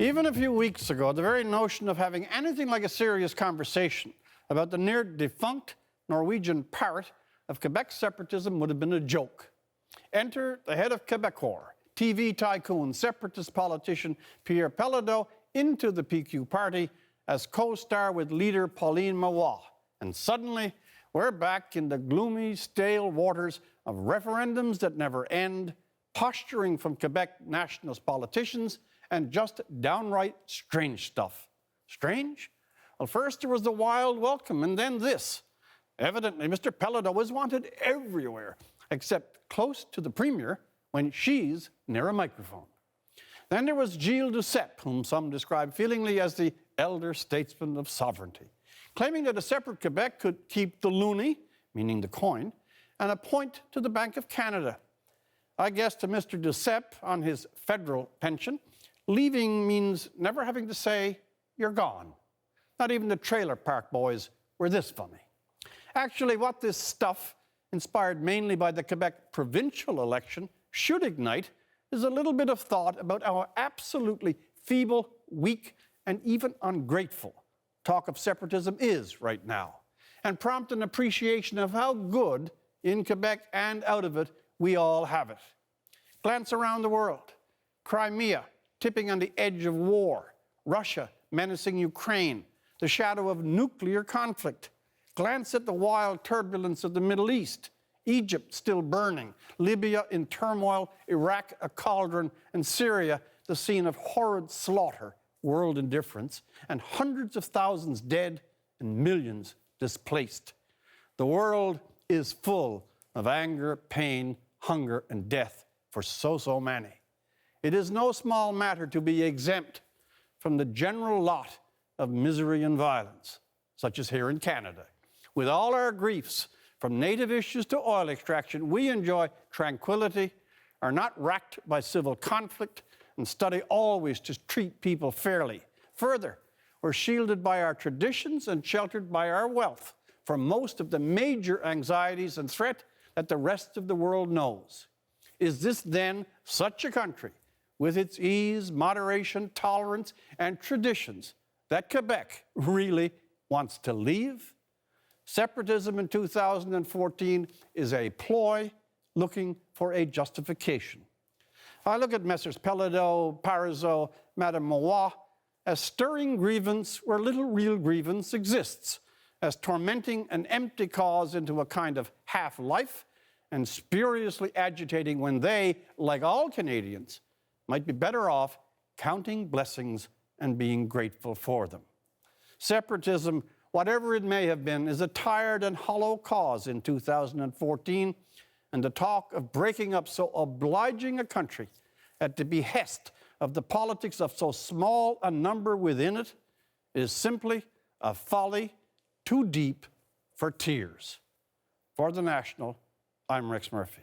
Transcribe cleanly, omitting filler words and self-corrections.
Even a few weeks ago, the very notion of having anything like a serious conversation about the near-defunct Norwegian part of Quebec separatism would have been a joke. Enter the head of Quebecor, TV tycoon, separatist politician Pierre Pelado into the PQ party as co-star with leader Pauline Marois. And suddenly, we're back in the gloomy, stale waters of referendums that never end, posturing from Quebec nationalist politicians, and just downright strange stuff. Strange? Well, first there was the wild welcome, and then this. Evidently, Mr. Pelado was wanted everywhere, except close to the Premier when she's near a microphone. Then there was Gilles Duceppe, whom some describe feelingly as the elder statesman of sovereignty, claiming that a separate Quebec could keep the loonie, meaning the coin, and appoint to the Bank of Canada. I guess to Mr. Duceppe, on his federal pension, leaving means never having to say, you're gone. Not even the trailer park boys were this funny. Actually, what this stuff, inspired mainly by the Quebec provincial election, should ignite is a little bit of thought about how absolutely feeble, weak, and even ungrateful talk of separatism is right now, and prompt an appreciation of how good, in Quebec and out of it, we all have it. Glance around the world. Crimea, tipping on the edge of war. Russia, menacing Ukraine. The shadow of nuclear conflict. Glance at the wild turbulence of the Middle East. Egypt still burning. Libya in turmoil. Iraq a cauldron. And Syria the scene of horrid slaughter, world indifference, and hundreds of thousands dead and millions displaced. The world is full of anger, pain, hunger, and death for so many. It is no small matter to be exempt from the general lot of misery and violence, such as here in Canada. With all our griefs, from native issues to oil extraction, we enjoy tranquility, are not racked by civil conflict, and study always to treat people fairly. Further, we're shielded by our traditions and sheltered by our wealth from most of the major anxieties and threat that the rest of the world knows. Is this then such a country, with its ease, moderation, tolerance, and traditions, that Quebec really wants to leave? Separatism in 2014 is a ploy looking for a justification. I look at Messrs. Pelado, Parizeau, Madame Marois as stirring grievance where little real grievance exists, as tormenting an empty cause into a kind of half-life, and spuriously agitating when they, like all Canadians, might be better off counting blessings and being grateful for them. Separatism, whatever it may have been, is a tired and hollow cause in 2014, and the talk of breaking up so obliging a country at the behest of the politics of so small a number within it is simply a folly too deep for tears. For The National, I'm Rex Murphy.